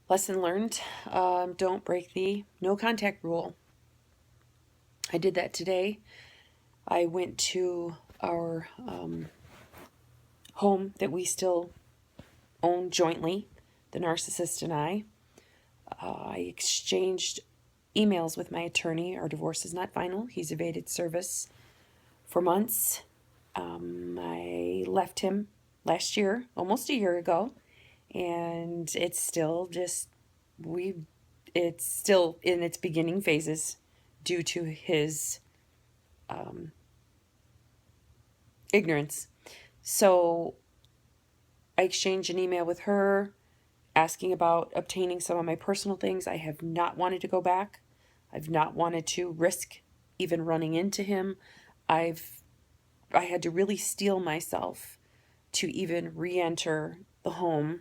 Lesson learned, don't break the no contact rule. I did that today. I went to our home that we still own jointly, the narcissist and I. I exchanged emails with my attorney. Our divorce is not final. He's evaded service for months. I left him last year, almost a year ago, and it's still it's still in its beginning phases due to his ignorance. So I exchanged an email with her asking about obtaining some of my personal things. I have not wanted to go back. I've not wanted to risk even running into him. I had to really steel myself to even re-enter the home,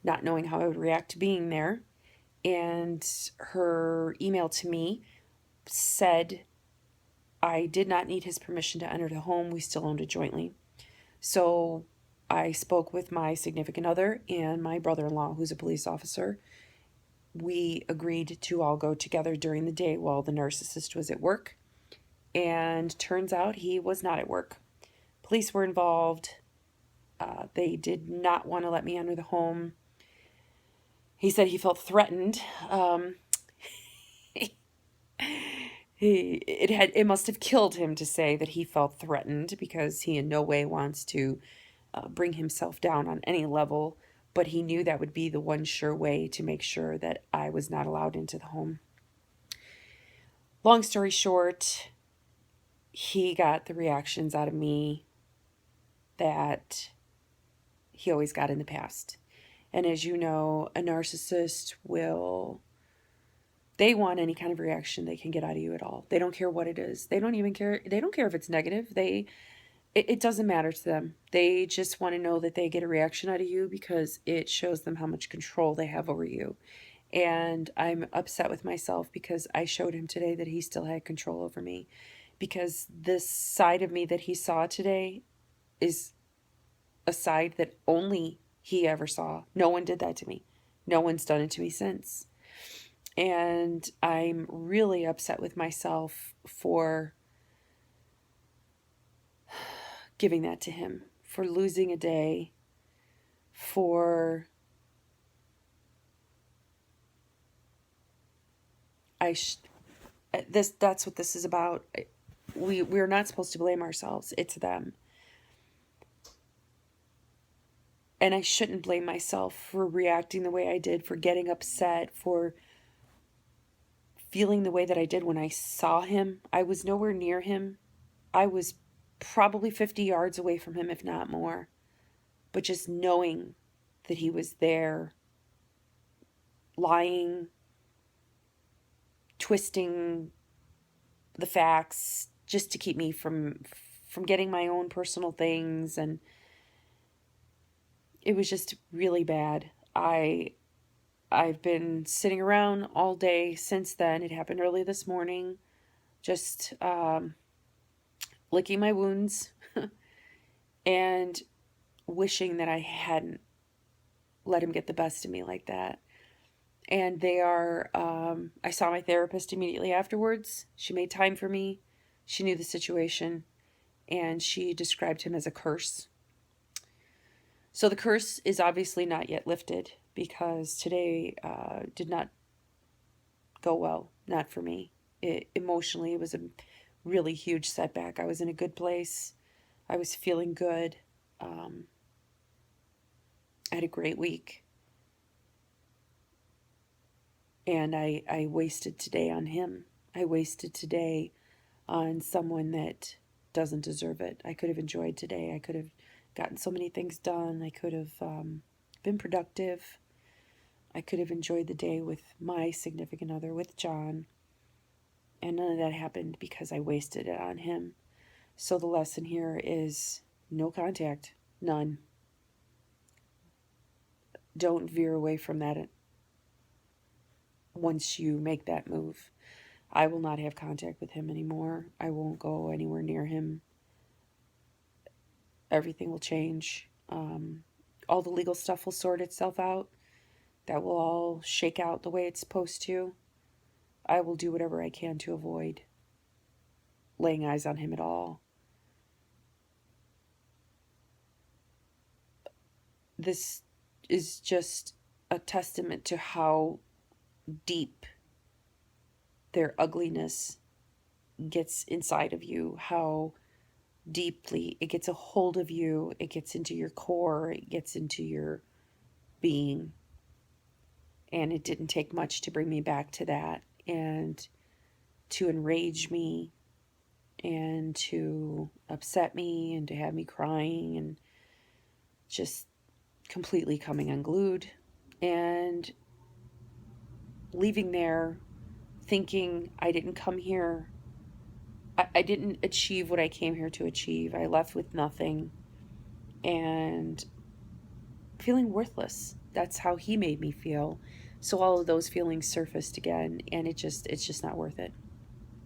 not knowing how I would react to being there. And her email to me said I did not need his permission to enter the home. We still owned it jointly. So I spoke with my significant other and my brother-in-law, who's a police officer. We agreed to all go together during the day while the narcissist was at work. And turns out he was not at work. Police were involved. They did not want to let me enter the home. He said he felt threatened. It must have killed him to say that he felt threatened, because he in no way wants to bring himself down on any level, but he knew that would be the one sure way to make sure that I was not allowed into the home. Long story short, he got the reactions out of me that he always got in the past. And as you know, a narcissist they want any kind of reaction they can get out of you at all. They don't care what it is. They don't even care. They don't care if it's negative. It doesn't matter to them. They just want to know that they get a reaction out of you because it shows them how much control they have over you. And I'm upset with myself because I showed him today that he still had control over me, because this side of me that he saw today is a side that only he ever saw. No one did that to me. No one's done it to me since. And I'm really upset with myself for giving that to him, for losing a day, for that's what this is about. We're not supposed to blame ourselves. It's them. And I shouldn't blame myself for reacting the way I did, for getting upset, for feeling the way that I did when I saw him. I was nowhere near him. I was probably 50 yards away from him, if not more. But just knowing that he was there, lying, twisting the facts just to keep me from getting my own personal things, and it was just really bad. I've been sitting around all day since then. It happened early this morning, just licking my wounds and wishing that I hadn't let him get the best of me like that. And I saw my therapist immediately afterwards. She made time for me. She knew the situation, and she described him as a curse. So the curse is obviously not yet lifted, because today did not go well, not for me. Emotionally, it was a really huge setback. I was in a good place. I was feeling good. I had a great week. And I wasted today on him. I wasted today on someone that doesn't deserve it. I could have enjoyed today. I could have gotten so many things done. I could have been productive. I could have enjoyed the day with my significant other, with John. And none of that happened because I wasted it on him. So the lesson here is no contact. None. Don't veer away from that once you make that move. I will not have contact with him anymore. I won't go anywhere near him. Everything will change. All the legal stuff will sort itself out. That will all shake out the way it's supposed to. I will do whatever I can to avoid laying eyes on him at all. This is just a testament to how deep their ugliness gets inside of you, how deeply it gets a hold of you, it gets into your core, it gets into your being. And it didn't take much to bring me back to that and to enrage me and to upset me and to have me crying and just completely coming unglued and leaving there thinking I didn't come here. I didn't achieve what I came here to achieve. I left with nothing and feeling worthless. That's how he made me feel. So all of those feelings surfaced again, and it's just not worth it.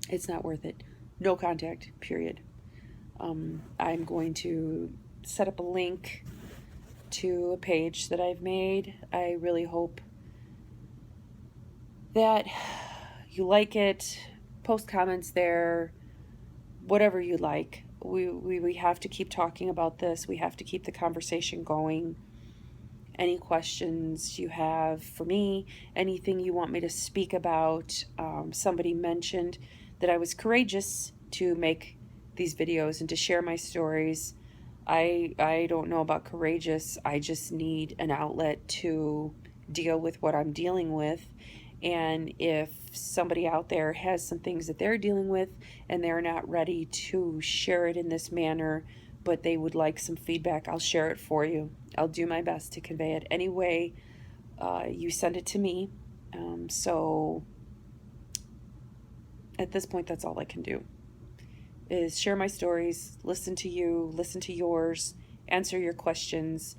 It's not worth it. No contact, period. I'm going to set up a link to a page that I've made. I really hope that you like it. Post comments there, whatever you like. We have to keep talking about this. We have to keep the conversation going. Any questions you have for me, anything you want me to speak about. Somebody mentioned that I was courageous to make these videos and to share my stories. I don't know about courageous. I just need an outlet to deal with what I'm dealing with. And if somebody out there has some things that they're dealing with and they're not ready to share it in this manner, but they would like some feedback, I'll share it for you. I'll do my best to convey it any way you send it to me. So at this point, that's all I can do, is share my stories, listen to you, listen to yours, answer your questions,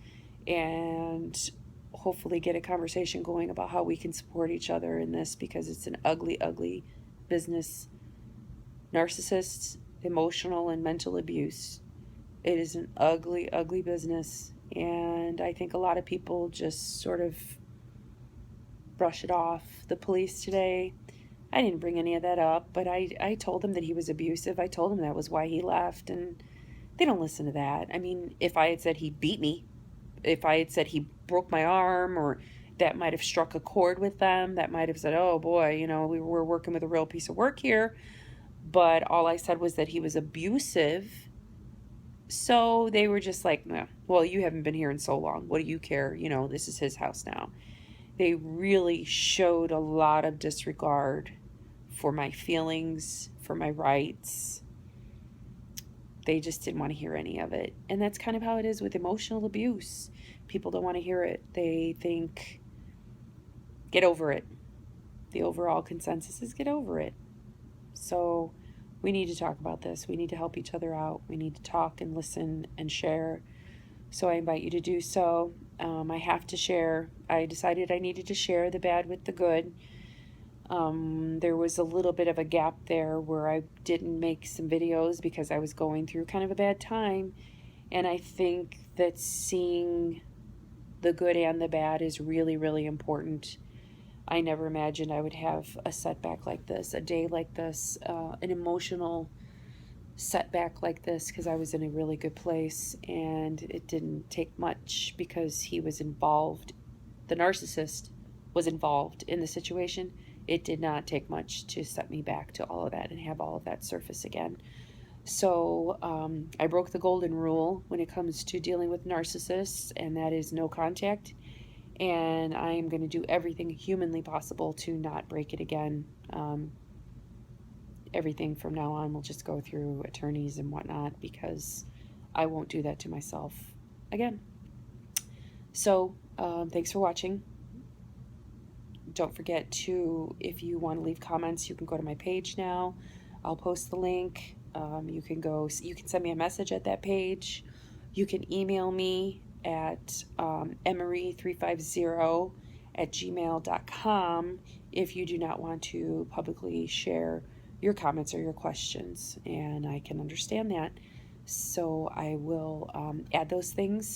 and hopefully get a conversation going about how we can support each other in this, because it's an ugly, ugly business. Narcissists, emotional and mental abuse. It is an ugly, ugly business, and I think a lot of people just sort of brush it off. The police today, I didn't bring any of that up, but I told them that he was abusive. I told them that was why he left, and they don't listen to that. I mean, if I had said he beat me, if I had said he broke my arm, or that might have struck a chord with them, that might have said, oh boy, you know, we were working with a real piece of work here. But all I said was that he was abusive. So they were just like, nah, well, you haven't been here in so long. What do you care? You know, this is his house now. They really showed a lot of disregard for my feelings, for my rights. They just didn't want to hear any of it. And that's kind of how it is with emotional abuse. People don't want to hear it. They think, get over it. The overall consensus is get over it. So we need to talk about this. We need to help each other out. We need to talk and listen and share. So I invite you to do so. I have to share. I decided I needed to share the bad with the good. There was a little bit of a gap there where I didn't make some videos because I was going through kind of a bad time. And I think that seeing the good and the bad is really, really important. I never imagined I would have a setback like this, a day like this, an emotional setback like this, because I was in a really good place, and it didn't take much because he was involved. The narcissist was involved in the situation. It did not take much to set me back to all of that and have all of that surface again. So I broke the golden rule when it comes to dealing with narcissists, and that is no contact. And I am going to do everything humanly possible to not break it again. Everything from now on will just go through attorneys and whatnot, because I won't do that to myself again. So thanks for watching. Don't forget to, if you want to leave comments, you can go to my page now. I'll post the link. You can send me a message at that page. You can email me at emery350@gmail.com if you do not want to publicly share your comments or your questions, and I can understand that. So I will add those things